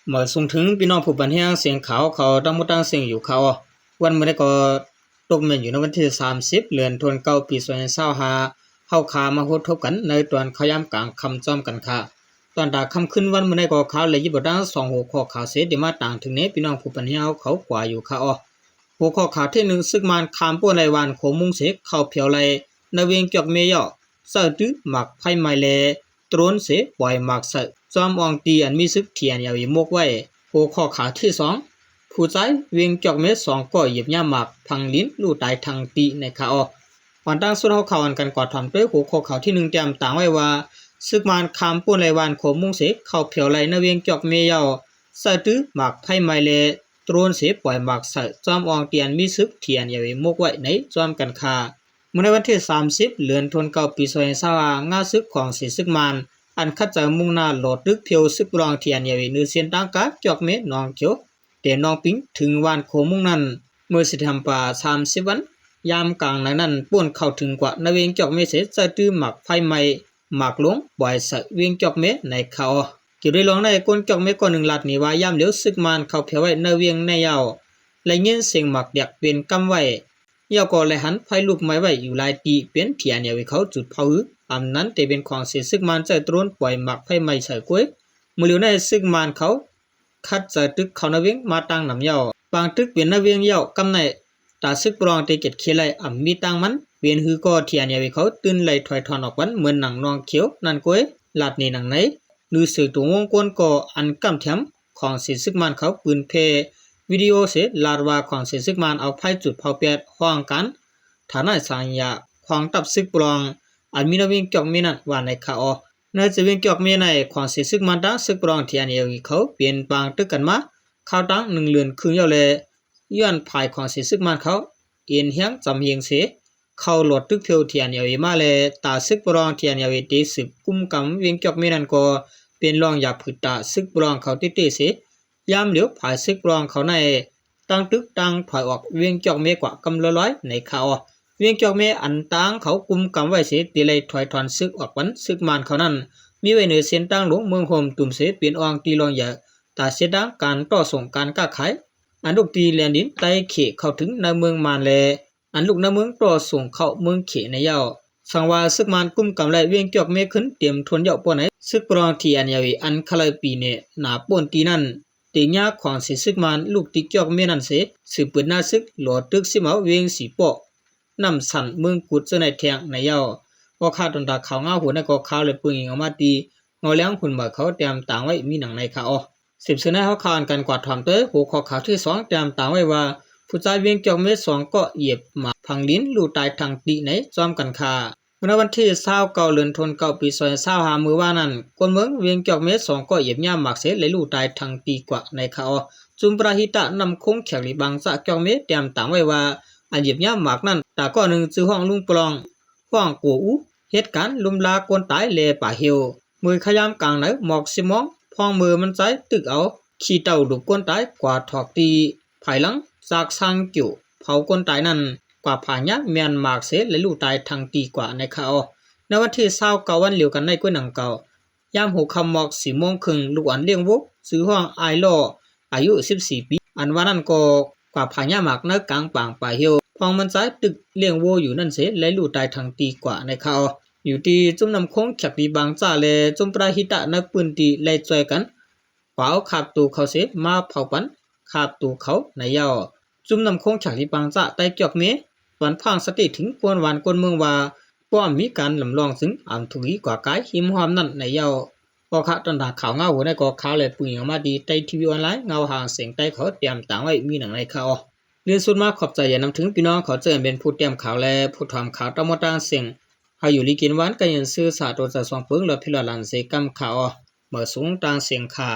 เมื่อส่งถึงพี่น้องผู้บันเทิงเสียงข่าวเขาตั้งมุตั้งเสียงอยู่เขาวันเมื่อได้ก็ตกเมนอยู่ในวันที่30เดือนธันวาคมปี2025เฮาขามาโหดทบกันในตอนขยามกลางคำจอมกันค่ะตอนดาคำขึ้นวันเมื่อได้ก็ข่าวเลยยิบดัง2หัวข้อข่าวเสียเดมาต่างถึงนี้พี่น้องผู้บันเทิงเขากว่าอยู่ค่ะหัวข้อข่าวที่1ซึกมันคามป่วนไรวันโขมุงเสกเข้าเพียวไรนเวียงจอกเมยอเสดื้อหมักไพ่ไมเลตรนเสปล่อยหมักเสจอมอองตีอันมีซึกเทียนยาวมกไว้หัวข้อข่าวที่2ผู้ใจเวียงจอกเม2ก็เหยียบย่าหมักพังลิ้นลู่ตายทางตีในข่าววันตั้งสุดข่าวกันกอดทำด้วยหัวข้อข่าวที่1เตรียมต่างไว้ว่าซึกมันคามป่วนไรวันโขมุงเสกเข้าเพียวไรนเวียงจอกเมยอเสดื้อหมักไพ่ไมเลตรนเสปล่อยหมักเสจอมอองตีอันมีซึกเทียนยาวมกไว้ในจอมกันค่ะเมื่อในวันที่30เดือนธันวาคมปี2025งาซึกของสีซึกมันอันคัดจะมุ่งหน้าโหลดดึกเพียวซึกรองเทียนยาวีนือเสียนตั้งกาจอกเมนองเขียวเดนองปิงถึงวันโคมุ่งนั้นเมื่อสิทำป่า30วันยามกลางนั้นป่วนเข้าถึงกว่านเวียงจอกเมเสจะตื้อหมักไฟไหม้หมักหลงบ่อยสะเวียงจอกเมในเขาเกี่ยวได้ลองในก้นจอกเมก่อน1ลัดนี้ว่ายามเหลียวซึกมันเข้าเพียวไว้นเวียงในยาวและยินเสียงหมักเด็กเป็นกำไว้ยาวก็เลยหันไฟลุกไม้ไว้อยู่หลายตีเป็นเทียนยาวีเขาจุดเผาอำนั้นแต่เป็นของเสียซึกมันใจตรนปล่อยหมักไฟไหม้ใส่กล้วยมือเหลียวในซึกมันเขาคัดจะตึกเขานเวียงมาตั้งนำเยาบางตึกเป็นนเวียงเยากำในตาซึกปรองเตเก็ดเขียไลมีตั้งมันเวียนหือก็เทียนยาวีเขาตื่นไหลถอยถอนออกวันเหมือนหนังนองเขียวนั่นกล้วยลาดในหนังไหนลือสื่อตัววงกลก็อันกำแถมของเสียซึกมันเขาปืนเพวิดีโอเสลาดว่าของเสียซึกมันเอาไฟจุดเผาเปียดห้องกันฐานะสัญญาของตับซึกปรองอันมีนเวียงจอกมีนั่นว่าในข่าวในจะเวียงจอกมีในของเสียซึกมันตั้งซึกปรองเทียนเอวีเขาเปลี่ยนบางตึกกันมาข่าวตั้ง1เดือนครึ่งยาวเลยย้อนภายของเสียซึกมันเขาเอ็นเฮียงจำเฮียงเสเข้าโหลดตึกเพียวเทียนเอวีมาเลยตาซึกปรองเทียนเอวีตีสืบกุมกำเวียงจอกมีนั่นก็เป็นรองอยากผืดตาซึกปรองเขาติเสยามเหลียวภายซึกปรองเขาในตั้งตึกตั้งถอยออกเวียงจอกเมกว่ากำร้อยในข่าวเวียงจอกเมอันตั้งเขากุมกำไว้เสียตีเลยถอยถอนซึกออกวันซึกมันเขานั้นมีไว้ในเส้นตั้งหลวงเมืองโฮมตุ่มเสียเปลี่ยนอองตีรองใหญ่ตาเสียดังการต่อส่งการก้าขายอันลูกตีแลนดินไต่เขเข้าถึงในเมืองมานแลอันลูกในเมืองต่อส่งเข้าเมืองเขในเย้าสังว่าซึกมันกุมกำไลเวียงจอกเมขึ้นเตรียมทวนเย้าปนไหนซึกปรองที่อันยาวีอันคลายปีเนหนาป่นตีนั้นเตียาของสีซึกมันลูกติจอกเมนันเสสืบปืนหน้าซึกหลอดตึกสิมาเวียงสีปอกนำสันเมืองกุดเจในแทงในเย้าว่าข้าตนตาเขาง่าหัวในก็ข้าวเลยปืนยิงออกมาตีเงาเลี้ยงหุ่นบ่เขาเตรียมต่างไว้มีหนังในข่าวสืบเสนอเขาข่าวกันกวาดถอมเตยหัวข้อข่าวที่2เตรียมต่างไว้ว่าผู้ชายเวียงจอกเม2ก็เหยียบหมาพังลิ้นลู่ตายทางตีในจอมกันคาเมื่อวันที่29เดือนธันวาคมปี2025มื้อว่านั้นคนเมืองเวียงจอกเม2ก็เหยียบย่าหมักเสเลยลู่ตายทางตีกว่าในข่าวจุมปราหิตะนำคงแขกลิบังสะจอกเมเตรียมต่างไว้ว่าอันเหยียบย่าหมักนั้นตาก็หนึ่งชื่อห้องลุงปลองห้องกัวอูเหตุการณ์ลุมลาคนตายเลป่าเหี่ยวมือขยามกลางไหนหมอกสิมองพองมือมันใจตึกเอาขี้เต่าดุคนตายกว่าถอกตีภายหลังจากสร้างกิ่วเผาคนตายนั้นกว่าผาญะเมียนหมากเสและลู่ตายทางตีกว่าในข่าวในวันที่29วันเหลียวกันในกล้วยหนังเก่ายามหัวค่ำหมอก4โมงครึ่งลูกอันเลี้ยงวกซื้อห้องไอลออายุ14ปีอันว่านั้นก็กว่าผาญะหมากในกลางป่างป่าเหี่ยวพองมันใจตึกเลี้ยงโวอยู่นั่นเสและลู่ตายทางตีกว่าในข่าวอยู่ที่จุ่มนำคงแขกดีบางจ้าและจุ่มปราหิตะนักปืนตีไล่จ่อยกันขวาเอาขาบตูเขาเสมาเผาปันขาบตูเขาในเย้าจุ่มนำคงแขกดีบางจ้าไต่จอกเมวันพังสติถึงปวนวันกวนเมืองว่าป้อมมีการลำลองซึ่งอ่ำถุยกว่ากายหิมหอมนั่นในเย้าพอข้าตอนตาข่าวเงาหัวในก็ข่าวเลยปุ่ยออกมาดีใต้ทีวีออนไลน์เงาห่างเสียงใต้เขาเตรียมต่างไว้มีหนังในข่าวเรียนสุดมากขอบใจอย่านำถึงพี่น้องเขาเจอเป็นผู้เตรียมข่าวและผู้ทำข่าวตามต่างเสียงให้อยู่ลีกินหวานกันยันซื้อสาตัวจะส่งเปิงและพิลาลันเสกำข่าวเมื่อสูงต่างเสียงข่า